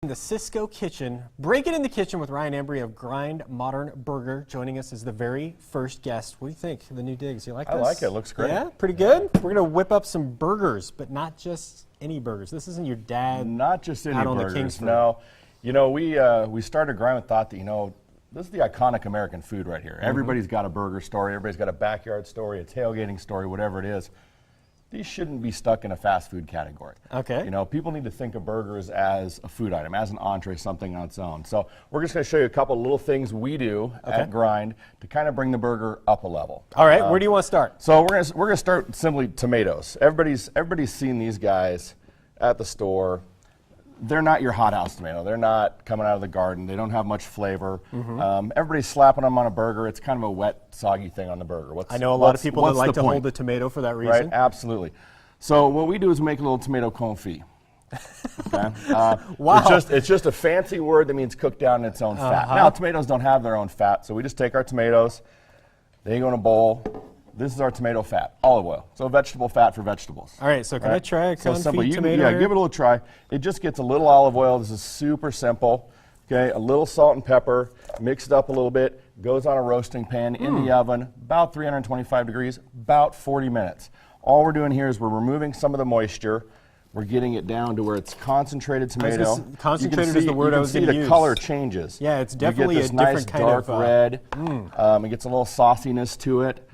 The Cisco Kitchen. Break it in the kitchen with Ryan Hembree of Grind Modern Burger. Joining us as the very first guest. What do you think of the new digs? You like this? I like it. Looks great. Yeah, pretty good. We're going to whip up some burgers, but not just any burgers. This isn't your dad. Not just any out on burgers. The Kingsford. No. You know, we started Grind with thought that, you know, this is the iconic American food right here. Everybody's got a burger story. Everybody's got a backyard story, a tailgating story, whatever it is. These shouldn't be stuck in a fast food category. Okay. You know, people need to think of burgers as a food item, as an entree, something on its own. So we're just going to show you a couple of little things we do at Grind to kind of bring the burger up a level. All right, where do you want to start? So we're gonna start simply tomatoes. Everybody's seen these guys at the store. They're not your hothouse tomato. They're not coming out of the garden. They don't have much flavor. Everybody's slapping them on a burger. It's kind of a wet, soggy thing on the burger. I know a lot of people that like to hold the tomato for that reason. Right, absolutely. So what we do is make a little tomato confit. Okay? Wow. It's just a fancy word that means cooked down in its own fat. Now, tomatoes don't have their own fat, so we just take our tomatoes, they go in a bowl. This is our tomato fat, olive oil. So vegetable fat for vegetables. All right, so can I try a confit tomato Yeah, here? give it a little try. It just gets a little olive oil. This is super simple. Okay, a little salt and pepper, mix it up a little bit, goes on a roasting pan in the oven, about 325 degrees, about 40 minutes. All we're doing here is we're removing some of the moisture. We're getting it down to where it's concentrated tomato. Concentrated is the word I was going to use. You can see the color changes. Yeah, it's definitely a different kind of dark red. It gets a little sauciness to it.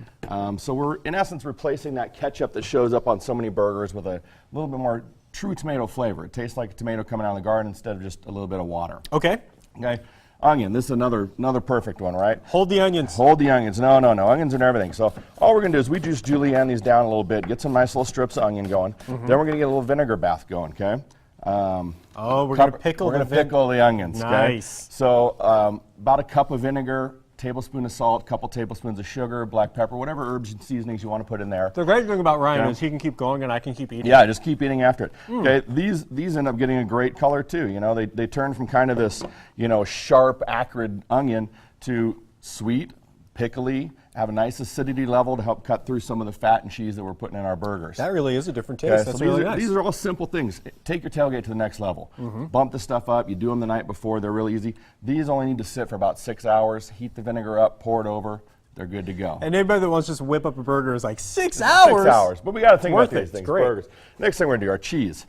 So we're, in essence, replacing that ketchup that shows up on so many burgers with a little bit more true tomato flavor. It tastes like a tomato coming out of the garden instead of just a little bit of water. Okay. Okay. Onion. This is another perfect one, right? Hold the onions. Hold the onions. No. Onions and everything. So all we're going to do is we just julienne these down a little bit, get some nice little strips of onion going. Then we're going to get a little vinegar bath going, okay? We're going to pickle the onions, nice. Okay? So about a cup of vinegar, tablespoon of salt, couple tablespoons of sugar, black pepper, whatever herbs and seasonings you want to put in there. The great thing about Ryan is he can keep going and I can keep eating. Yeah, just keep eating after it. Okay, these end up getting a great color too. You know, they turn from kind of this, you know, sharp, acrid onion to sweet, pickly, have a nice acidity level to help cut through some of the fat and cheese that we're putting in our burgers. That really is a different taste. Okay, That's so really nice. These are all simple things. Take your tailgate to the next level. Bump the stuff up. You do them the night before. They're really easy. These only need to sit for about 6 hours. Heat the vinegar up, pour it over. They're good to go. And anybody that wants to just whip up a burger is like 6 hours. 6 hours. But we got to think about these things. Great. Burgers. Next thing we're going to do, our cheese.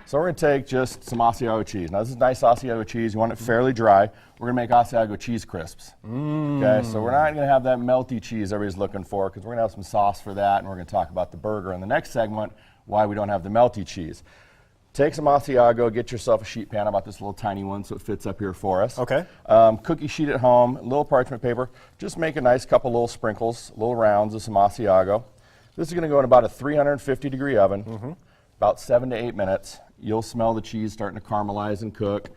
So we're going to take just some Asiago cheese. Now this is nice Asiago cheese. You want it fairly dry. We're going to make Asiago cheese crisps. Okay, so we're not going to have that melty cheese everybody's looking for because we're going to have some sauce for that, and we're going to talk about the burger in the next segment, why we don't have the melty cheese. Take some Asiago, get yourself a sheet pan, about this little tiny one so it fits up here for us. Okay. Cookie sheet at home, a little parchment paper. Just make a nice couple little sprinkles, little rounds of some Asiago. This is going to go in about a 350-degree oven, about 7 to 8 minutes. You'll smell the cheese starting to caramelize and cook.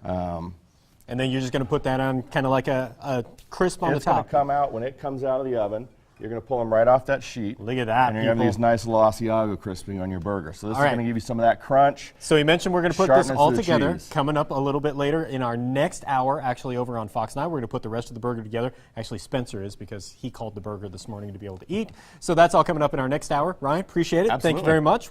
And then you're just going to put that on kind of like a crisp on the top. It's going to come out, when it comes out of the oven, you're going to pull them right off that sheet. Look at that, and you're going to have these nice little Asiago crisping on your burger. So this is right. going to give you some of that crunch. So you mentioned we're going to put this all together. Cheese. Coming up a little bit later in our next hour, actually over on Fox 9, we're going to put the rest of the burger together. Actually, Spencer is because he called the burger this morning to be able to eat. So that's all coming up in our next hour. Ryan, appreciate it. Absolutely. Thank you very much.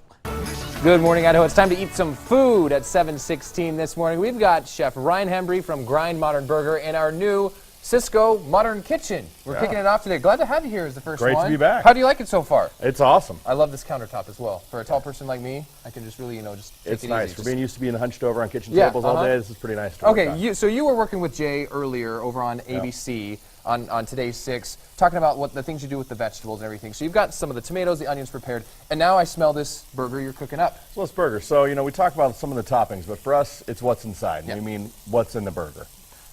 Good morning, Idaho. It's time to eat some food at 7:16 this morning. We've got Chef Ryan Hembree from Grind Modern Burger in our new Cisco Modern Kitchen. We're kicking it off today. Glad to have you here as the first one. Great to be back. How do you like it so far? It's awesome. I love this countertop as well. For a tall person like me, I can just really, you know, just take It's it nice. easy. For being used to being hunched over on kitchen tables all day, this is pretty nice to work on. So you were working with Jay earlier over on ABC on Today's 6, talking about what the things you do with the vegetables and everything. So you've got some of the tomatoes, the onions prepared, and now I smell this burger you're cooking up. So this burger. So, you know, we talk about some of the toppings, but for us, it's what's inside. We mean what's in the burger.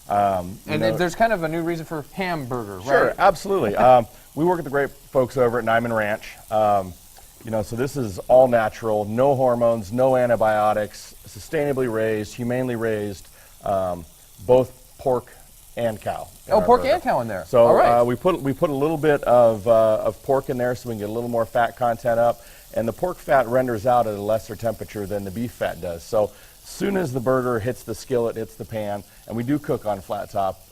And there's kind of a new reason for hamburger, right? Sure, absolutely. We work with the great folks over at Nyman Ranch. You know, so this is all natural, no hormones, no antibiotics, sustainably raised, humanely raised, both pork and cow. Oh, pork and cow in there. So all right. we put a little bit of pork in there so we can get a little more fat content up, and the pork fat renders out at a lesser temperature than the beef fat does. So as soon as the burger hits the skillet, hits the pan, and we do cook on flat top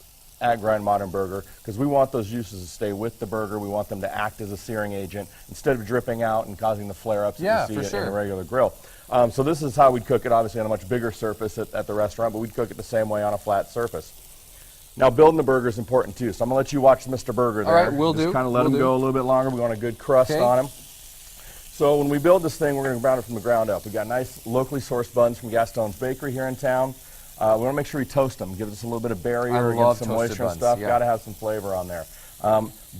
at Grind Modern Burger because we want those juices to stay with the burger. We want them to act as a searing agent instead of dripping out and causing the flare-ups that you see in a regular grill. So this is how we'd cook it, obviously on a much bigger surface at the restaurant, but we'd cook it the same way on a flat surface. Now, building the burger is important too, so I'm going to let you watch Mr. Burger there. All right, we'll do. Just kind of let him go a little bit longer. We want a good crust on him. So when we build this thing, we're going to ground it from the ground up. We got nice locally sourced buns from Gaston's Bakery here in town. We want to make sure we toast them, give us a little bit of barrier against some moisture and stuff. Got to have some flavor on there.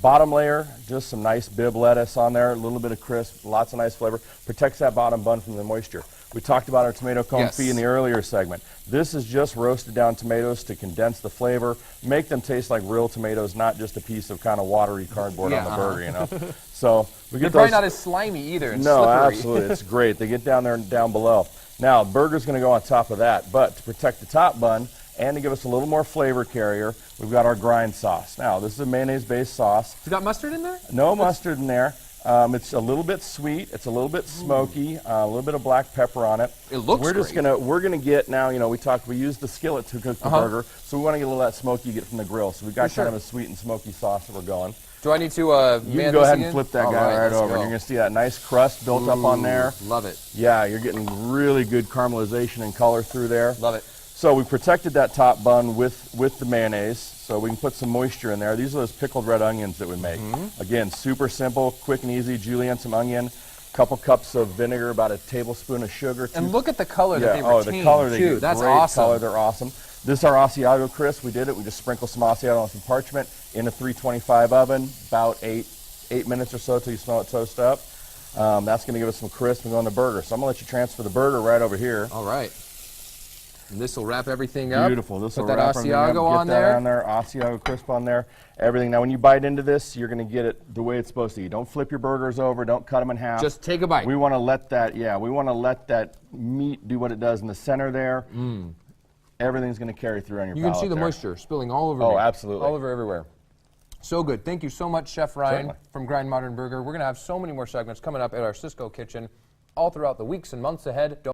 Bottom layer, just some nice bib lettuce on there, a little bit of crisp, lots of nice flavor. Protects that bottom bun from the moisture. We talked about our tomato confit in the earlier segment. This is just roasted down tomatoes to condense the flavor, make them taste like real tomatoes, not just a piece of kind of watery cardboard on the burger, you know. So we get They're probably not as slimy either and no, slippery. absolutely, it's great. They get down there and down below. Now, the burger's going to go on top of that, but to protect the top bun and to give us a little more flavor carrier, we've got our grind sauce. Now, this is a mayonnaise-based sauce. You got mustard in there? No mustard in there. It's a little bit sweet. It's a little bit smoky. A little bit of black pepper on it. It looks We're gonna get now. You know, we used the skillet to cook the burger, so we want to get a little of that smoke you get from the grill. So we've got kind of a sweet and smoky sauce that we're going. Do I need to You can go ahead and flip that guy right over. You're gonna see that nice crust built up on there. Love it. Yeah, you're getting really good caramelization and color through there. Love it. So we protected that top bun with the mayonnaise, so we can put some moisture in there. These are those pickled red onions that we make. Again, super simple, quick and easy. Julienne, some onion, a couple cups of vinegar, about a tablespoon of sugar. And look at the color that they retain, the color they get. That's great awesome. color, they're awesome. This is our Asiago crisp. We did it. We just sprinkled some Asiago on some parchment in a 325 oven, about 8 minutes or so till you smell it toast up. That's going to give us some crisp and go on the burger. So I'm going to let you transfer the burger right over here. All right. And this will wrap everything up. Beautiful. This will Put that wrap everything up. Asiago on Get that there. on there. Asiago crisp on there. Everything. Now, when you bite into this, you're going to get it the way it's supposed to. You don't flip your burgers over. Don't cut them in half. Just take a bite. We want to let that. Yeah, we want to let that meat do what it does in the center there. Everything's going to carry through on your palate. You can see the there. moisture spilling all over. Oh, absolutely. All over everywhere. So good. Thank you so much, Chef Ryan Certainly. from Grind Modern Burger. We're going to have so many more segments coming up at our Cisco kitchen all throughout the weeks and months ahead.